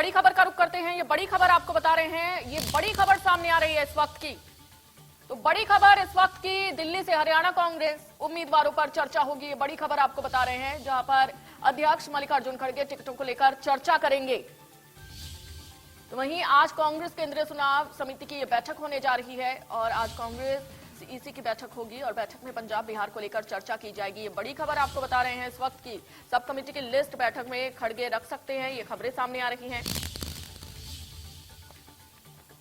बड़ी खबर का रुख करते हैं। ये बड़ी खबर आपको बता रहे हैं, ये बड़ी खबर सामने आ रही है इस वक्त की। तो बड़ी खबर इस वक्त की, दिल्ली से हरियाणा कांग्रेस उम्मीदवारों पर चर्चा होगी। ये बड़ी खबर आपको बता रहे हैं, जहां पर अध्यक्ष मल्लिकार्जुन खड़गे टिकटों को लेकर चर्चा करेंगे। तो वहीं आज कांग्रेस केंद्रीय चुनाव समिति की ये बैठक होने जा रही है और आज कांग्रेस ईसी की बैठक होगी और बैठक में पंजाब बिहार को लेकर चर्चा की जाएगी। ये बड़ी खबर आपको बता रहे हैं इस वक्त की। सब कमेटी की लिस्ट बैठक में खड़गे रख सकते हैं, ये खबरें सामने आ रही हैं।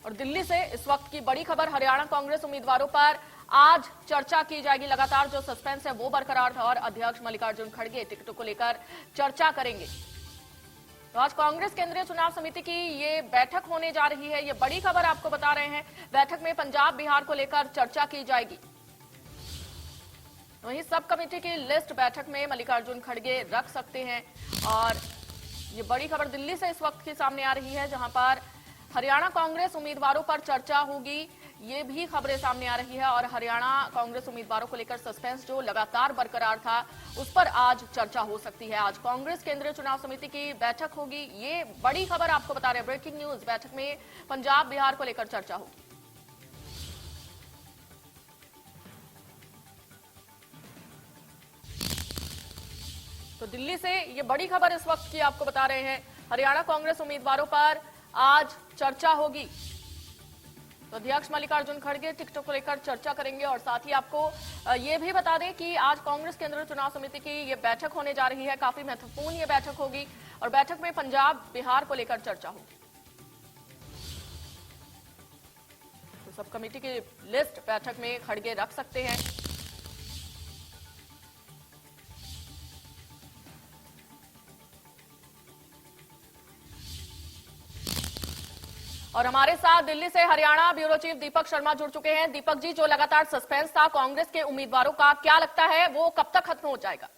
और दिल्ली से इस वक्त की बड़ी खबर, हरियाणा कांग्रेस उम्मीदवारों पर आज चर्चा की जाएगी। लगातार जो सस्पेंस है वो बरकरार था और अध्यक्ष मल्लिकार्जुन खड़गे टिकटों को लेकर चर्चा करेंगे। तो आज कांग्रेस केंद्रीय चुनाव समिति की ये बैठक होने जा रही है, ये बड़ी खबर आपको बता रहे हैं। बैठक में पंजाब बिहार को लेकर चर्चा की जाएगी। वहीं सब कमेटी की लिस्ट बैठक में मल्लिकार्जुन खड़गे रख सकते हैं और ये बड़ी खबर दिल्ली से इस वक्त की सामने आ रही है, जहां पर हरियाणा कांग्रेस उम्मीदवारों पर चर्चा होगी। ये भी खबरें सामने आ रही है और हरियाणा कांग्रेस उम्मीदवारों को लेकर सस्पेंस जो लगातार बरकरार था उस पर आज चर्चा हो सकती है। आज कांग्रेस केंद्रीय चुनाव समिति की बैठक होगी, ये बड़ी खबर आपको बता रहे हैं। ब्रेकिंग न्यूज, बैठक में पंजाब बिहार को लेकर चर्चा होगी। तो दिल्ली से ये बड़ी खबर इस वक्त की आपको बता रहे हैं, हरियाणा कांग्रेस उम्मीदवारों पर आज चर्चा होगी। तो अध्यक्ष मल्लिकार्जुन खड़गे टिकटों को लेकर चर्चा करेंगे और साथ ही आपको ये भी बता दें कि आज कांग्रेस केंद्रीय चुनाव समिति की ये बैठक होने जा रही है। काफी महत्वपूर्ण ये बैठक होगी और बैठक में पंजाब बिहार को लेकर चर्चा होगी। तो सब कमेटी की लिस्ट बैठक में खड़गे रख सकते हैं। और हमारे साथ दिल्ली से हरियाणा ब्यूरो चीफ दीपक शर्मा जुड़ चुके हैं। दीपक जी, जो लगातार सस्पेंस था कांग्रेस के उम्मीदवारों का, क्या लगता है वो कब तक खत्म हो जाएगा?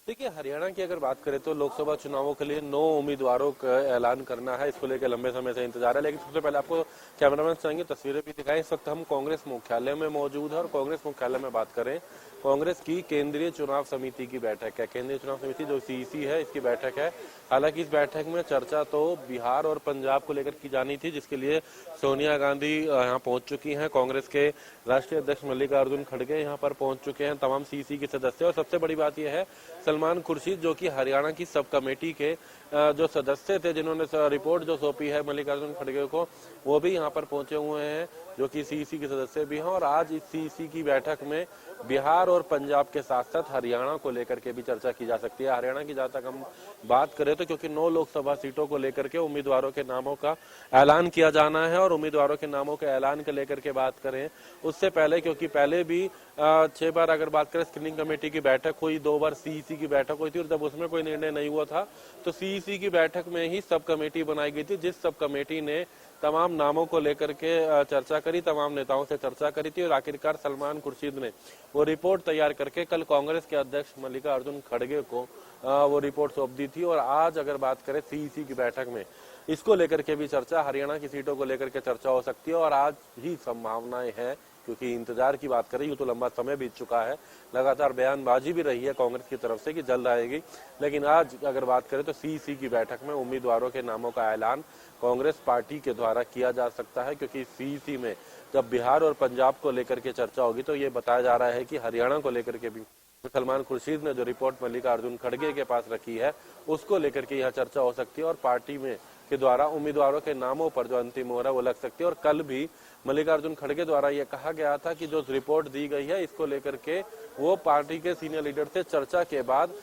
देखिए, हरियाणा की अगर बात करें तो लोकसभा चुनावों के लिए 9 उम्मीदवारों का ऐलान करना है। इसको लेकर लंबे समय से इंतजार है। लेकिन सबसे पहले आपको कैमरामैन चाहेंगे तस्वीरें भी दिखाएं। इस वक्त हम कांग्रेस मुख्यालय में मौजूद है और कांग्रेस मुख्यालय में बात करें, कांग्रेस की केंद्रीय चुनाव समिति की बैठक है। केंद्रीय चुनाव समिति जो सीईसी है, इसकी बैठक है। हालांकि इस बैठक में चर्चा तो बिहार और पंजाब को लेकर की जानी थी, जिसके लिए सोनिया गांधी यहाँ पहुंच चुकी हैं। कांग्रेस के राष्ट्रीय अध्यक्ष मल्लिकार्जुन खड़गे यहाँ पर पहुंच चुके हैं, तमाम सीईसी के सदस्य। और सबसे बड़ी बात यह है, सलमान खुर्शीद जो कि हरियाणा की सब कमेटी के जो सदस्य थे, जिन्होंने रिपोर्ट जो सौंपी है मल्लिकार्जुन खड़गे को, वो भी यहाँ पर पहुंचे हुए हैं, जो कि सीईसी के सदस्य भी हैं। और आज इस सीईसी की बैठक में बिहार और पंजाब के साथ साथ हरियाणा को लेकर के भी चर्चा की जा सकती है। हरियाणा की जहां तक हम बात करें तो क्योंकि 9 लोकसभा सीटों को लेकर के उम्मीदवारों के नामों का ऐलान किया जाना है और उम्मीदवारों के नामों के ऐलान को लेकर के बात करें उससे पहले, क्योंकि पहले भी 6 बार अगर बात करें स्क्रीनिंग कमेटी की बैठक हुई, 2 बार सीईसी की बैठक हुई थी और जब उसमें कोई निर्णय नहीं हुआ था तो सीईसी की बैठक में ही सब कमेटी बनाई गई थी, जिस सब कमेटी ने तमाम नामों को लेकर के चर्चा करी, तमाम नेताओं से चर्चा करी थी और आखिरकार सलमान खुर्शीद ने वो रिपोर्ट तैयार करके कल कांग्रेस के अध्यक्ष मल्लिकार्जुन खड़गे को वो रिपोर्ट सौंप दी थी। और आज अगर बात करें सीईसी की बैठक में इसको लेकर के भी चर्चा, हरियाणा की सीटों को लेकर के चर्चा हो सकती है और आज ही संभावनाएं हैं, क्योंकि इंतजार की बात करें यूं तो लंबा समय बीत चुका है, लगातार बयानबाजी भी रही है कांग्रेस की तरफ से कि जल्द आएगी। लेकिन आज अगर बात करें तो सीईसी की बैठक में उम्मीदवारों के नामों का ऐलान कांग्रेस पार्टी के द्वारा किया जा सकता है, क्योंकि सीईसी में जब बिहार और पंजाब को लेकर के चर्चा होगी तो ये बताया जा रहा है कि हरियाणा को लेकर के भी सलमान खुर्शीद ने जो रिपोर्ट मल्लिकार्जुन खड़गे के पास रखी है उसको लेकर के यह चर्चा हो सकती है और पार्टी में के द्वारा उम्मीदवारों के नामों पर जो अंतिम मोहर है वो लग सकती है। और कल भी मल्लिकार्जुन खड़गे द्वारा यह कहा गया था कि जो रिपोर्ट दी गई है इसको लेकर के वो पार्टी के सीनियर लीडर से चर्चा के बाद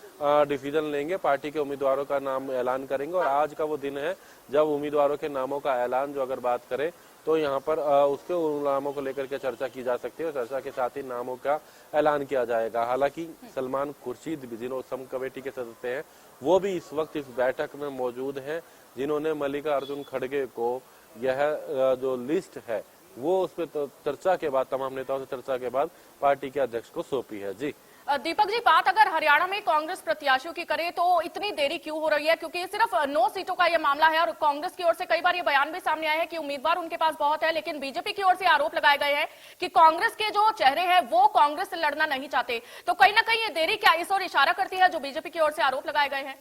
डिसीजन लेंगे, पार्टी के उम्मीदवारों का नाम ऐलान करेंगे। और आज का वो दिन है जब उम्मीदवारों के नामों का ऐलान जो अगर बात करें तो यहाँ पर उसके नामों को लेकर के चर्चा की जा सकती है और चर्चा के साथ ही नामों का ऐलान किया जाएगा। हालांकि सलमान खुर्शीद भी, जिन्होंने सम कमेटी के सदस्य हैं, वो भी इस वक्त इस बैठक में मौजूद हैं, जिन्होंने मल्लिकार्जुन खड़गे को यह जो लिस्ट है वो उस पर चर्चा के बाद, तमाम नेताओं से चर्चा के बाद पार्टी के अध्यक्ष को सौंपी है। जी दीपक जी, बात अगर हरियाणा में कांग्रेस प्रत्याशियों की करें तो इतनी देरी क्यों हो रही है? क्योंकि सिर्फ 9 सीटों का ये मामला है और कांग्रेस की ओर से कई बार ये बयान भी सामने आया है कि उम्मीदवार उनके पास बहुत है, लेकिन बीजेपी की ओर से आरोप लगाए गए हैं कि कांग्रेस के जो चेहरे हैं वो कांग्रेस से लड़ना नहीं चाहते। तो कहीं ना कहीं ये देरी क्या इस ओर इशारा करती है जो बीजेपी की ओर से आरोप लगाए गए हैं?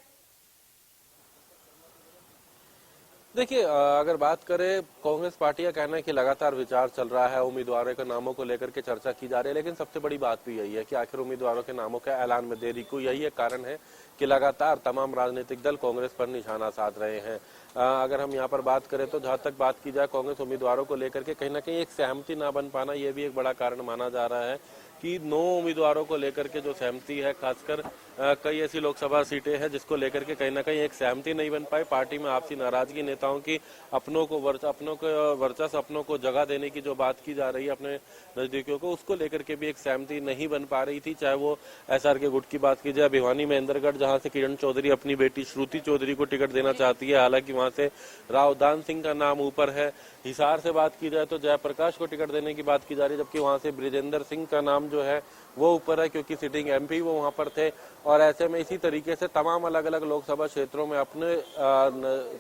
देखिए, अगर बात करें, कांग्रेस पार्टी का कहना है कि लगातार विचार चल रहा है, उम्मीदवारों के नामों को लेकर के चर्चा की जा रही है, लेकिन सबसे बड़ी बात भी यही है कि आखिर उम्मीदवारों के नामों के ऐलान में देरी को यही एक कारण है कि लगातार तमाम राजनीतिक दल कांग्रेस पर निशाना साध रहे हैं। अगर हम यहाँ पर बात करें तो जहां तक बात की जाए कांग्रेस उम्मीदवारों को लेकर के कहीं ना कहीं एक सहमति ना बन पाना, यह भी एक बड़ा कारण माना जा रहा है कि 9 उम्मीदवारों को लेकर के जो सहमति है, खासकर कई ऐसी लोकसभा सीटें हैं जिसको लेकर के कहीं ना कहीं एक सहमति नहीं बन पाई। पार्टी में आपसी नाराजगी, नेताओं की अपनों को वर्चस्व, अपनों को जगह देने की जो बात की जा रही है अपने नजदीकियों को, उसको लेकर के भी एक सहमति नहीं बन पा रही थी। चाहे वो एसआर के गुट की बात की जाए, भिवानी में इंदरगढ़ जहां से किरण चौधरी अपनी बेटी श्रुति चौधरी को टिकट देना चाहती है, हालांकि वहां से राव दान सिंह का नाम ऊपर है। हिसार से बात की जाए तो जयप्रकाश को टिकट देने की बात की जा रही है, जबकि वहां से बृजेंद्र सिंह का नाम जो है वो ऊपर है, क्योंकि सिटिंग एमपी वो वहां पर थे। और ऐसे में इसी तरीके से तमाम अलग अलग लोकसभा क्षेत्रों में अपने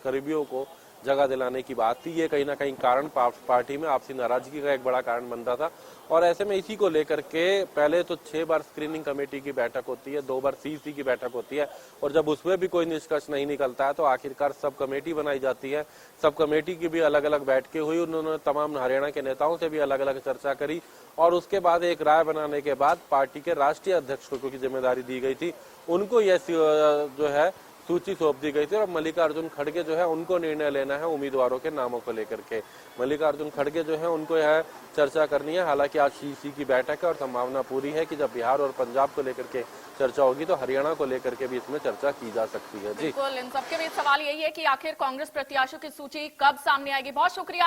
करीबियों को जगह दिलाने की बात थी। ये कहीं ना कहीं कारण पार्टी में आपसी नाराजगी का एक बड़ा कारण बन रहा था। और ऐसे में इसी को लेकर के पहले तो 6 बार स्क्रीनिंग कमेटी की बैठक होती है, 2 बार सीसी की बैठक होती है, और जब उसमें भी कोई निष्कर्ष नहीं निकलता है तो आखिरकार सब कमेटी बनाई जाती है। सब कमेटी की भी अलग अलग बैठकें हुई, उन्होंने तमाम हरियाणा के नेताओं से भी अलग अलग चर्चा करी, और उसके बाद एक राय बनाने के बाद पार्टी के राष्ट्रीय अध्यक्ष को की जिम्मेदारी दी गई थी, उनको यह जो है सूची सौंप दी गई थी। और मल्लिकार्जुन खड़गे जो है उनको निर्णय लेना है उम्मीदवारों के नामों को लेकर के। मल्लिकार्जुन खड़गे जो है उनको यह चर्चा करनी है। हालांकि आज सीसी की बैठक है और संभावना पूरी है कि जब बिहार और पंजाब को लेकर के चर्चा होगी तो हरियाणा को लेकर के भी इसमें चर्चा की जा सकती है। जी बिल्कुल, इन सबके बीच सवाल यही है कि आखिर कांग्रेस प्रत्याशियों की सूची कब सामने आएगी। बहुत शुक्रिया।